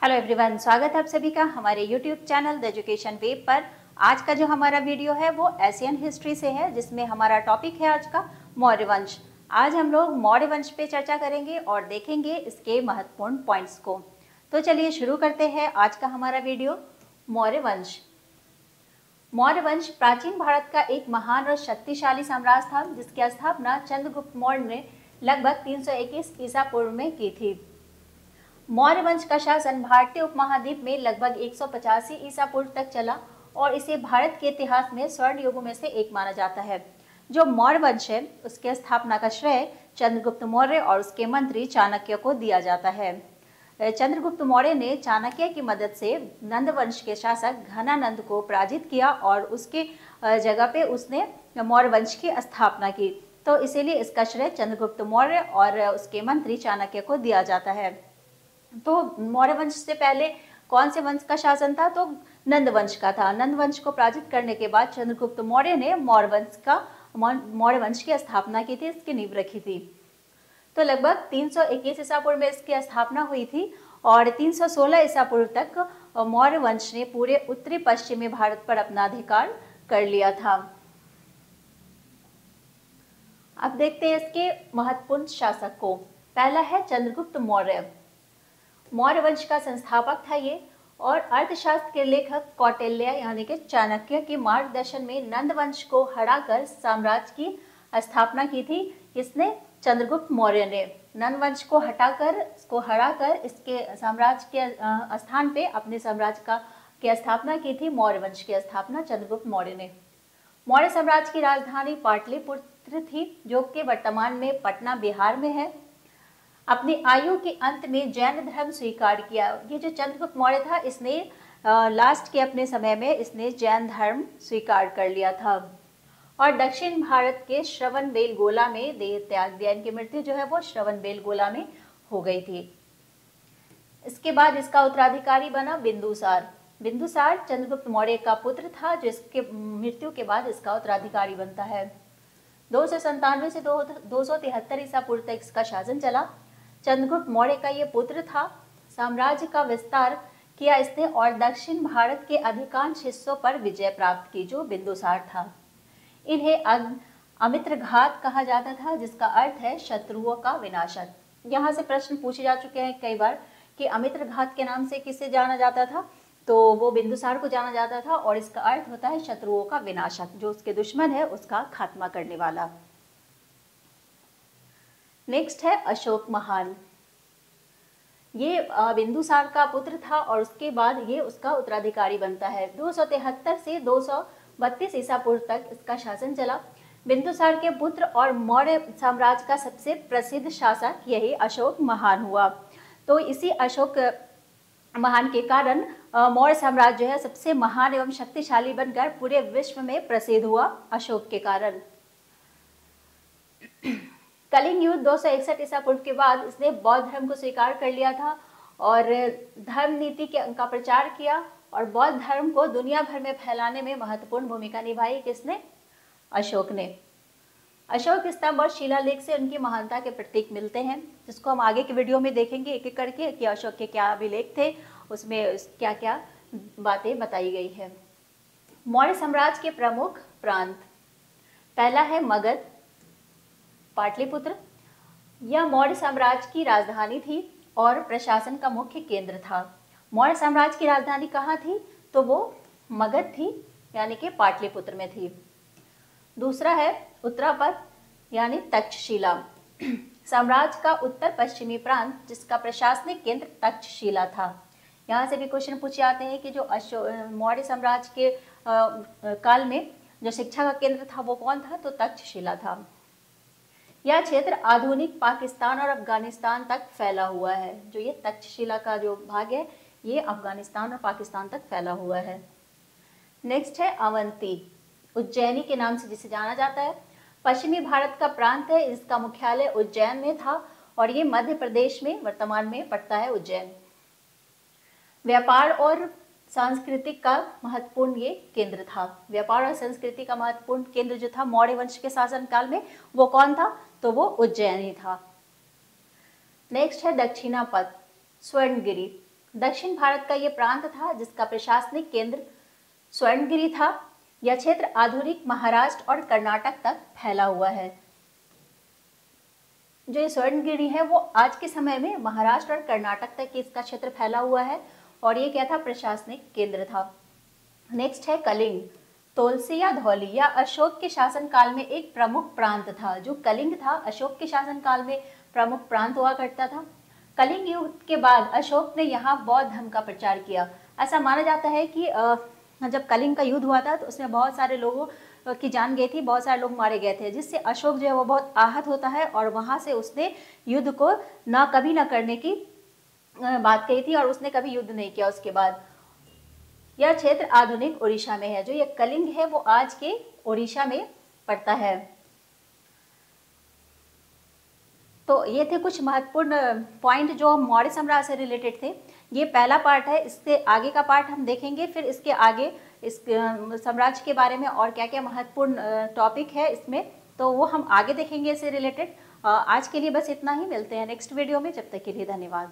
Hello everyone, स्वागत है आप सभी का हमारे YouTube channel the education web पर। आज का जो हमारा वीडियो है वो एशियन हिस्ट्री से है, जिसमें हमारा टॉपिक है आज का मौर्य वंश। आज हम लोग मौर्य वंश पे चर्चा करेंगे और देखेंगे इसके महत्वपूर्ण पॉइंट्स को। तो चलिए शुरू करते हैं आज का हमारा वीडियो। मौर्य वंश। मौर्य वंश प्राचीन भारत का एक महान और शक्तिशाली साम्राज्य था, जिसकी स्थापना चंद्रगुप्त मौर्य ने लगभग 321 ईसा पूर्व में की थी। मौर्य वंश का शासन भारतीय उपमहाद्वीप में लगभग 185 ईसा पूर्व तक चला और इसे भारत के इतिहास में स्वर्ण युगों में से एक माना जाता है। जो मौर्य वंश है उसके स्थापना का श्रेय चंद्रगुप्त मौर्य और उसके मंत्री चाणक्य को दिया जाता है। चंद्रगुप्त मौर्य ने चाणक्य की मदद से नंद वंश के शासक घनानंद को पराजित किया और उसके जगह पे उसने मौर्य वंश की स्थापना की। तो इसीलिए इसका श्रेय चंद्रगुप्त मौर्य और उसके मंत्री चाणक्य को दिया जाता है। तो मौर्य वंश से पहले कौन से वंश का शासन था? तो नंद वंश का था। नंद वंश को पराजित करने के बाद चंद्रगुप्त मौर्य ने मौर्य वंश की स्थापना की थी, इसकी नींव रखी थी। तो लगभग 321 ईसा पूर्व में इसकी स्थापना हुई थी और 316 ईसा पूर्व तक मौर्य वंश ने पूरे उत्तरी पश्चिमी भारत पर अपना अधिकार कर लिया था। अब देखते हैं इसके महत्वपूर्ण शासक को। पहला है चंद्रगुप्त मौर्य। मौर्य वंश का संस्थापक था ये, और अर्थशास्त्र के लेखक कौटिल्य यानी कि चाणक्य के मार्गदर्शन में नंद वंश को हराकर साम्राज्य की स्थापना की थी। इसने चंद्रगुप्त मौर्य ने नंद वंश को हराकर इसके साम्राज्य के स्थान पे अपने साम्राज्य की स्थापना की थी। मौर्य वंश की स्थापना चंद्रगुप्त मौर्य ने। मौर्य साम्राज्य की राजधानी पाटलिपुत्र थी, जो कि वर्तमान में पटना बिहार में है। अपनी आयु के अंत में जैन धर्म स्वीकार किया। ये जो चंद्रगुप्त मौर्य था, इसने लास्ट के अपने समय में इसने जैन धर्म स्वीकार कर लिया था और दक्षिण भारत के श्रवणबेलगोला में देह त्याग दिया। इनकी मृत्यु जो है वो श्रवणबेलगोला में हो गई थी। इसके बाद इसका उत्तराधिकारी बना बिंदुसार। बिंदुसार चंद्रगुप्त मौर्य का पुत्र था, जिसके मृत्यु के बाद इसका उत्तराधिकारी बनता है। 297 से 273 ईसा पूर्व तक इसका शासन चला। चंद्रगुप्त मौर्य का ये पुत्र था। साम्राज्य का विस्तार किया इसने और दक्षिण भारत के अधिकांश हिस्सों पर विजय प्राप्त की, जो बिंदुसार था। इन्हें अमित्रघात कहा जाता था, जिसका अर्थ है शत्रुओं का विनाशक। यहाँ से प्रश्न पूछे जा चुके हैं कई बार कि अमित्रघात के नाम से किसे जाना जाता था? तो वो बिंदुसार को जाना जाता था और इसका अर्थ होता है शत्रुओं का विनाशक, जो उसके दुश्मन है उसका खात्मा करने वाला। नेक्स्ट है अशोक महान। ये बिंदुसार का पुत्र था और उसके बाद ये उसका उत्तराधिकारी बनता है। 273 से 232 ईसा पूर्व तक इसका शासन चला। बिंदुसार के पुत्र और मौर्य साम्राज्य का सबसे प्रसिद्ध शासक यही अशोक महान हुआ। तो इसी अशोक महान के कारण मौर्य साम्राज्य जो है सबसे महान एवं शक्तिशाली बनकर पूरे विश्व में प्रसिद्ध हुआ, अशोक के कारण। कलिंग युद्ध 261 ईसा पूर्व के बाद इसने बौद्ध धर्म को स्वीकार कर लिया था और धर्म नीति का प्रचार किया और बौद्ध धर्म को दुनिया भर में फैलाने में महत्वपूर्ण भूमिका निभाई। किसने? अशोक ने। अशोक स्तंभ और शिलालेख से उनकी महानता के प्रतीक मिलते हैं, जिसको हम आगे के वीडियो में देखेंगे एक एक करके कि अशोक के क्या अभिलेख थे, उसमें क्या क्या बातें बताई गई है। मौर्य साम्राज्य के प्रमुख प्रांत। पहला है मगध, पाटलिपुत्र। यह मौर्य साम्राज्य की राजधानी थी और प्रशासन का मुख्य केंद्र था। मौर्य साम्राज्य की राजधानी कहाँ थी? तो वो मगध थी, यानी कि पाटलिपुत्र में थी। दूसरा है उत्तरापद यानी तक्षशिला। साम्राज्य का उत्तर पश्चिमी प्रांत, जिसका प्रशासनिक केंद्र तक्षशिला था। यहाँ से भी क्वेश्चन पूछे जाते हैं कि जो मौर्य साम्राज्य के काल में जो शिक्षा का केंद्र था वो कौन था? तो तक्षशिला था। यह क्षेत्र आधुनिक पाकिस्तान और अफगानिस्तान तक फैला हुआ है। जो ये तक्षशिला का जो भाग है ये अफगानिस्तान और पाकिस्तान तक फैला हुआ है। नेक्स्ट है अवंती, उज्जैनी के नाम से जिसे जाना जाता है। पश्चिमी भारत का प्रांत है, इसका मुख्यालय उज्जैन में था और ये मध्य प्रदेश में वर्तमान में पड़ता है उज्जैन। व्यापार और सांस्कृतिक का महत्वपूर्ण ये केंद्र था। व्यापार और संस्कृति का महत्वपूर्ण केंद्र जो था मौर्य वंश के शासनकाल में वो कौन था? तो वो उज्जैन ही था। नेक्स्ट है दक्षिणापथ, स्वर्णगिरी। दक्षिण भारत का ये प्रांत था जिसका प्रशासनिक केंद्र स्वर्णगिरी था। यह क्षेत्र आधुनिक महाराष्ट्र और कर्नाटक तक फैला हुआ है। जो ये स्वर्णगिरी है वो आज के समय में महाराष्ट्र और कर्नाटक तक इसका क्षेत्र फैला हुआ है और ये क्या था, प्रशासनिक केंद्र था। नेक्स्ट है कलिंग। तोलसी या धौली या अशोक के शासनकाल में एक प्रमुख प्रांत था। जो कलिंग था अशोक के शासनकाल में प्रमुख प्रांत हुआ करता था। कलिंग युद्ध के बाद अशोक ने यहाँ बौद्ध धर्म का प्रचार किया। ऐसा माना जाता है कि जब कलिंग का युद्ध हुआ था तो उसमें बहुत सारे लोगों की जान गई थी, बहुत सारे लोग मारे गए थे, जिससे अशोक जो है वो बहुत आहत होता है और वहाँ से उसने युद्ध को कभी ना करने की बात कही थी और उसने कभी युद्ध नहीं किया उसके बाद। यह क्षेत्र आधुनिक उड़ीसा में है। जो ये कलिंग है वो आज के उड़ीसा में पड़ता है। तो ये थे कुछ महत्वपूर्ण पॉइंट जो मौर्य साम्राज्य से रिलेटेड थे। ये पहला पार्ट है, इसके आगे का पार्ट हम देखेंगे, फिर इसके आगे इस साम्राज्य के बारे में और क्या क्या महत्वपूर्ण टॉपिक है इसमें, तो वो हम आगे देखेंगे इससे रिलेटेड। आज के लिए बस इतना ही, मिलते हैं नेक्स्ट वीडियो में, जब तक के लिए धन्यवाद।